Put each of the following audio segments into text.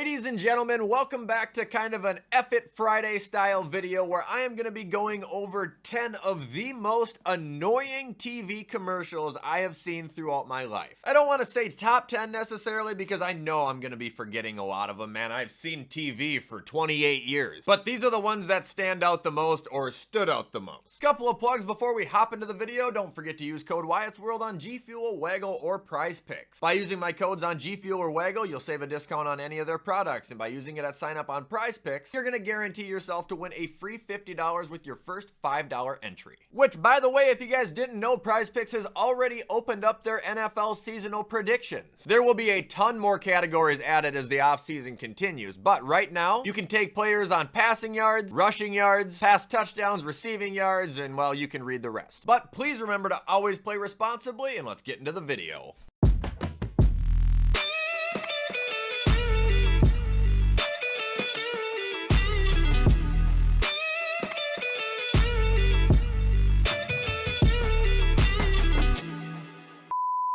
Ladies and gentlemen, welcome back to kind of an F It Friday style video where I am going to be going over 10 of the most annoying TV commercials I have seen throughout my life. I don't want to say top 10 necessarily because I know I'm going to be forgetting a lot of them, man. I've seen TV for 28 years. But these are the ones that stand out the most or stood out the most. Couple of plugs before we hop into the video. Don't forget to use code Wyatt's World on G Fuel, Waggle, or Prize Picks. By using my codes on G Fuel or Waggle, you'll save a discount on any of their products, and by using it at sign up on Prize Picks, you're gonna guarantee yourself to win a free $50 with your first $5 entry. Which, by the way, if you guys didn't know, Prize Picks has already opened up their NFL seasonal predictions. There will be a ton more categories added as the offseason continues, but right now, you can take players on passing yards, rushing yards, pass touchdowns, receiving yards, and well, you can read the rest. But please remember to always play responsibly, and let's get into the video.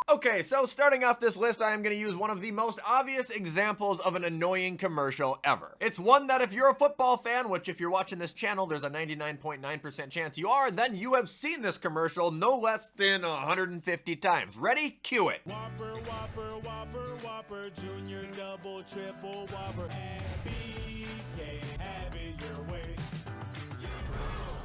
Okay, so starting off this list, I am going to use one of the most obvious examples of an annoying commercial ever. It's one that if you're a football fan, which if you're watching this channel, there's a 99.9% chance you are, then you have seen this commercial no less than 150 times. Ready? Cue it. Whopper, Whopper, Whopper, Whopper, Junior, Double, Triple, Whopper, and BK, have it your way.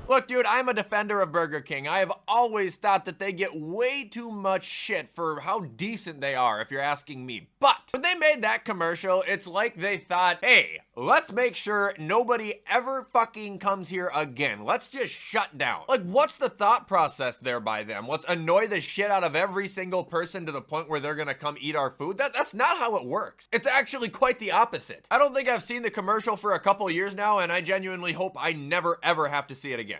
Look, dude, I'm a defender of Burger King. I have always thought that they get way too much shit for how decent they are, if you're asking me. But when they made that commercial, it's like they thought, hey, let's make sure nobody ever fucking comes here again. Let's just shut down. Like, what's the thought process there by them? Let's annoy the shit out of every single person to the point where they're gonna come eat our food? That's not how it works. It's actually quite the opposite. I don't think I've seen the commercial for a couple years now, and I genuinely hope I never ever have to see it again.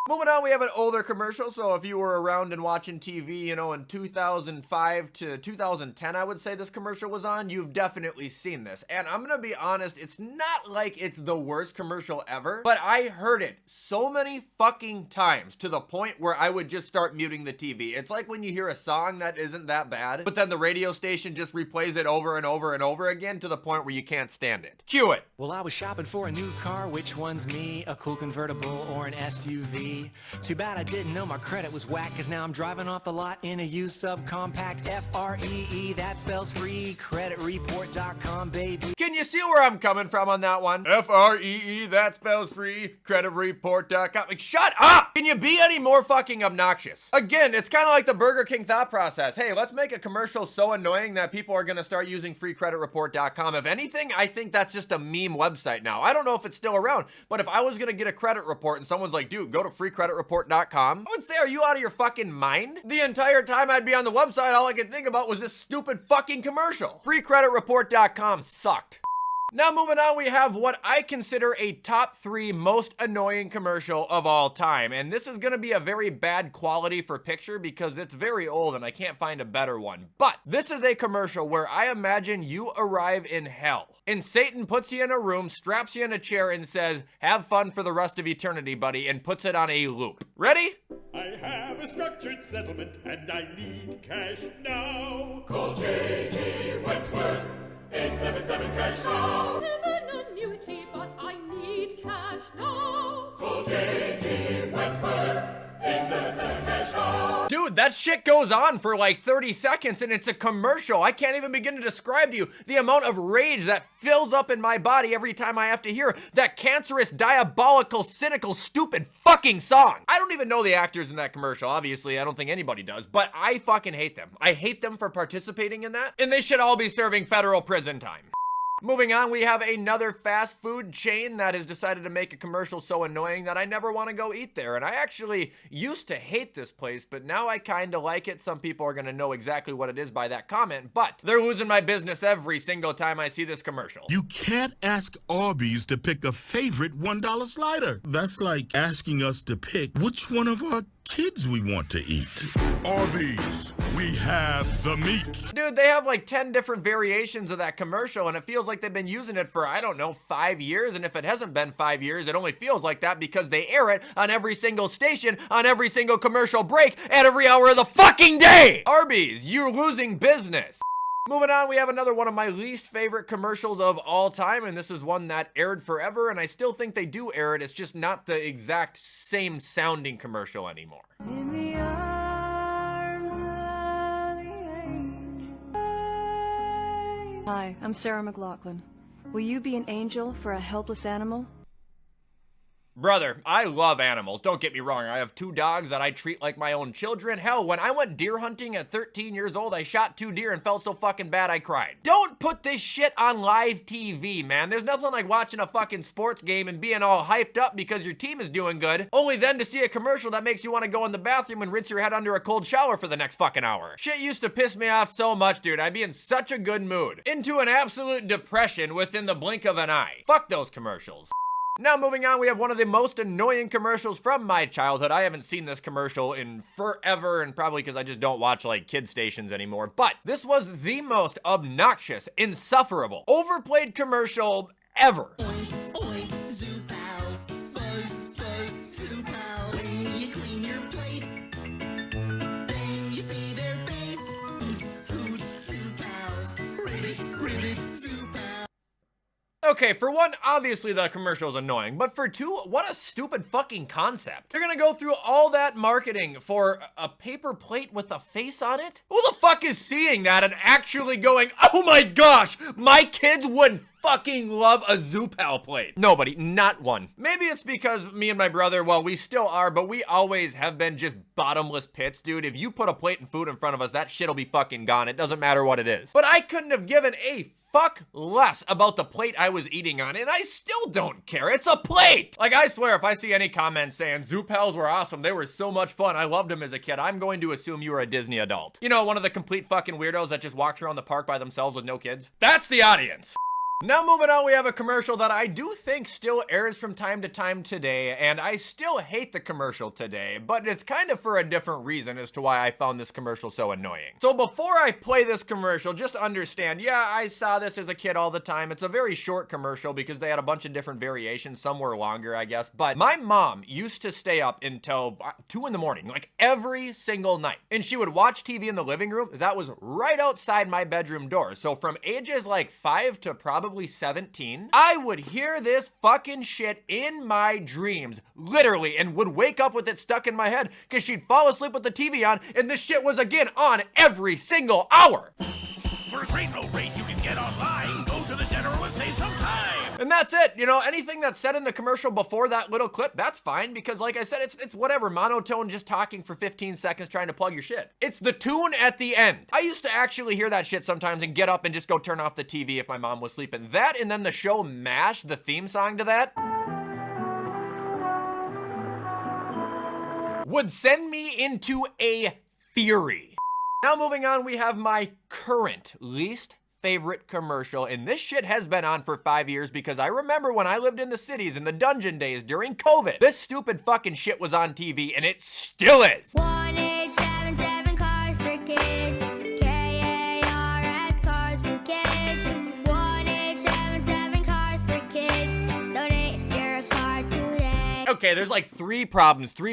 Moving on, we have an older commercial, so if you were around and watching TV, you know, in 2005 to 2010, I would say this commercial was on, you've definitely seen this. And I'm gonna be honest, it's not like it's the worst commercial ever, but I heard it so many fucking times to the point where I would just start muting the TV. It's like when you hear a song that isn't that bad, but then the radio station just replays it over and over and over again to the point where you can't stand it. Cue it. Well, I was shopping for a new car, which one's me? A cool convertible or an SUV? Too bad I didn't know my credit was whack, cause now I'm driving off the lot in a used subcompact. F-R-E-E, that spells free, creditreport.com, baby. Can you see where I'm coming from on that one? F-R-E-E, that spells free, creditreport.com. Like, shut up! Can you be any more fucking obnoxious? Again, it's kind of like the Burger King thought process. Hey, let's make a commercial so annoying that people are gonna start using freecreditreport.com. If anything, I think that's just a meme website now. I don't know if it's still around, but if I was gonna get a credit report and someone's like, dude, go to freecreditreport.com, I would say, are you out of your fucking mind? The entire time I'd be on the website, all I could think about was this stupid fucking commercial. Freecreditreport.com sucked. Now moving on, we have what I consider a top 3 most annoying commercial of all time. And this is gonna be a very bad quality for picture because it's very old and I can't find a better one. But this is a commercial where I imagine you arrive in hell. And Satan puts you in a room, straps you in a chair and says, have fun for the rest of eternity, buddy, and puts it on a loop. Ready? I have a structured settlement and I need cash now. Call J.G. Wentworth. 877 cash now. Have an annuity, but I need cash now. Call J.G. Wentworth. 877 cash now. Dude, that shit goes on for like 30 seconds and it's a commercial. I can't even begin to describe to you the amount of rage that fills up in my body every time I have to hear that cancerous, diabolical, cynical, stupid fucking song. I don't even know the actors in that commercial. Obviously, I don't think anybody does, but I fucking hate them. I hate them for participating in that, and they should all be serving federal prison time. Moving on, we have another fast food chain that has decided to make a commercial so annoying that I never want to go eat there. And I actually used to hate this place, but now I kind of like it. Some people are going to know exactly what it is by that comment, but they're losing my business every single time I see this commercial. You can't ask Arby's to pick a favorite $1 slider. That's like asking us to pick which one of our kids we want to eat. Arby's, we have the meat. Dude, they have like 10 different variations of that commercial and it feels like they've been using it for, I don't know, 5 years. And if it hasn't been 5 years, it only feels like that because they air it on every single station, on every single commercial break, at every hour of the fucking day. Arby's, you're losing business. Moving on, we have another one of my least favorite commercials of all time, and this is one that aired forever, and I still think they do air it. It's just not the exact same sounding commercial anymore. In the arms of the angel. Hi, I'm Sarah McLachlan. Will you be an angel for a helpless animal? Brother, I love animals, don't get me wrong. I have 2 dogs that I treat like my own children. Hell, when I went deer hunting at 13 years old, I shot 2 deer and felt so fucking bad I cried. Don't put this shit on live TV, man. There's nothing like watching a fucking sports game and being all hyped up because your team is doing good, only then to see a commercial that makes you want to go in the bathroom and rinse your head under a cold shower for the next fucking hour. Shit used to piss me off so much, dude. I'd be in such a good mood. Into an absolute depression within the blink of an eye. Fuck those commercials. Now moving on, we have one of the most annoying commercials from my childhood. I haven't seen this commercial in forever, and probably because I just don't watch like kid stations anymore. But this was the most obnoxious, insufferable, overplayed commercial ever. Oink, oink, zoo pals. Buzz, buzz, zoo pals. When you clean your plate, then you see their face. Hoot, zoo pals. Ribbit, ribbit, zoo pals. Okay, for one, obviously the commercial is annoying, but for 2, what a stupid fucking concept. They're gonna go through all that marketing for a paper plate with a face on it? Who the fuck is seeing that and actually going, oh my gosh, my kids would fucking love a Zoo Pal plate? Nobody, not one. Maybe it's because me and my brother, well, we still are, but we always have been just bottomless pits, dude. If you put a plate and food in front of us, that shit'll be fucking gone. It doesn't matter what it is. But I couldn't have given a fuck less about the plate I was eating on, and I still don't care. It's a plate! Like, I swear, if I see any comments saying, Zoo Pals were awesome, they were so much fun, I loved them as a kid, I'm going to assume you were a Disney adult. You know, one of the complete fucking weirdos that just walks around the park by themselves with no kids? That's the audience! Now moving on, we have a commercial that I do think still airs from time to time today, and I still hate the commercial today, but it's kind of for a different reason as to why I found this commercial so annoying. So before I play this commercial, just understand, yeah, I saw this as a kid all the time. It's a very short commercial because they had a bunch of different variations. Some were longer, I guess, but my mom used to stay up until 2 in the morning, like every single night, and she would watch TV in the living room that was right outside my bedroom door. So from ages like 5 to probably 17, I would hear this fucking shit in my dreams, literally, and would wake up with it stuck in my head because she'd fall asleep with the TV on and this shit was again on every single hour. For a great low rate you can get online, go to the general and save some time. And that's it. You know, anything that's said in the commercial before that little clip, that's fine because like I said, it's whatever, monotone, just talking for 15 seconds trying to plug your shit. It's the tune at the end. I used to actually hear that shit sometimes and get up and just go turn off the TV if my mom was sleeping. That and then the show MASH, the theme song to that, would send me into a fury. Now moving on, we have my current least favorite commercial, and this shit has been on for 5 years because I remember when I lived in the cities in the dungeon days during COVID, this stupid fucking shit was on TV, and it still is. 1877 Cars for Kids. KARS Cars for Kids. 1877 Cars for Kids. Donate your car today. Okay, there's like 3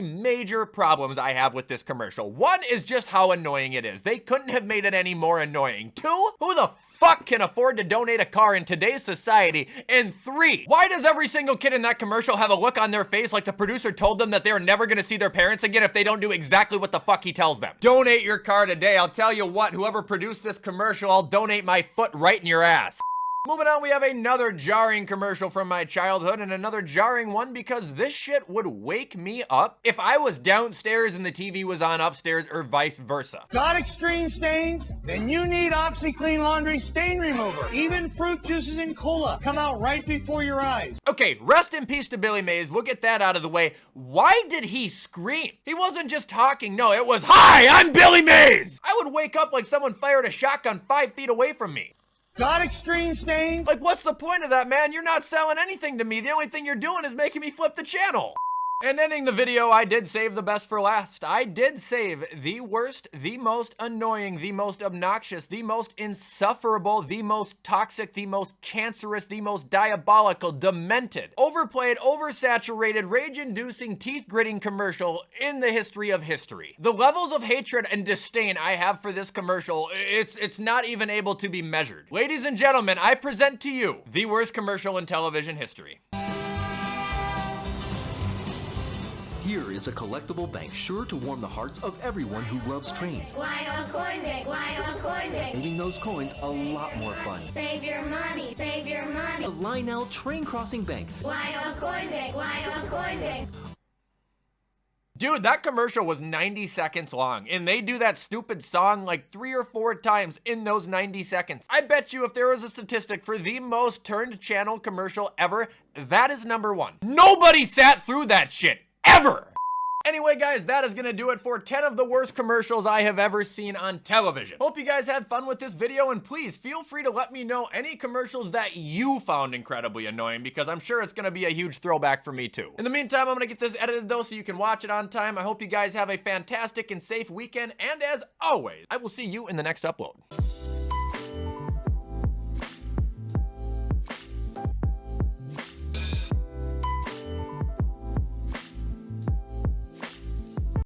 major problems I have with this commercial. 1 is just how annoying it is. They couldn't have made it any more annoying. 2, who the fuck can afford to donate a car in today's society? And 3, why does every single kid in that commercial have a look on their face like the producer told them that they're never gonna see their parents again if they don't do exactly what the fuck he tells them? Donate your car today. I'll tell you what, whoever produced this commercial, I'll donate my foot right in your ass. Moving on, we have another jarring commercial from my childhood, and another jarring one because this shit would wake me up if I was downstairs and the TV was on upstairs or vice versa. Got extreme stains? Then you need OxyClean Laundry Stain Remover. Even fruit juices and cola come out right before your eyes. Okay, rest in peace to Billy Mays. We'll get that out of the way. Why did he scream? He wasn't just talking. No, it was, "Hi, I'm Billy Mays!" I would wake up like someone fired a shotgun 5 feet away from me. Got extreme stains? Like, what's the point of that, man? You're not selling anything to me. The only thing you're doing is making me flip the channel. And ending the video, I did save the best for last. I did save the worst, the most annoying, the most obnoxious, the most insufferable, the most toxic, the most cancerous, the most diabolical, demented, overplayed, oversaturated, rage-inducing, teeth-gritting commercial in the history of history. The levels of hatred and disdain I have for this commercial, it's not even able to be measured. Ladies and gentlemen, I present to you the worst commercial in television history. Here is a collectible bank sure to warm the hearts of everyone who loves trains. Lionel Coin Bank, Lionel Coin Bank. Making those coins a lot more fun. Save your money, save your money. The Lionel Train Crossing Bank. Lionel Coin Bank, Lionel Coin Bank. Dude, that commercial was 90 seconds long, and they do that stupid song like 3 or 4 times in those 90 seconds. I bet you if there was a statistic for the most turned channel commercial ever, that is number 1. Nobody sat through that shit, ever! Anyway, guys, that is gonna do it for 10 of the worst commercials I have ever seen on television. Hope you guys had fun with this video, and please feel free to let me know any commercials that you found incredibly annoying, because I'm sure it's gonna be a huge throwback for me too. In the meantime, I'm gonna get this edited though so you can watch it on time. I hope you guys have a fantastic and safe weekend, and as always, I will see you in the next upload.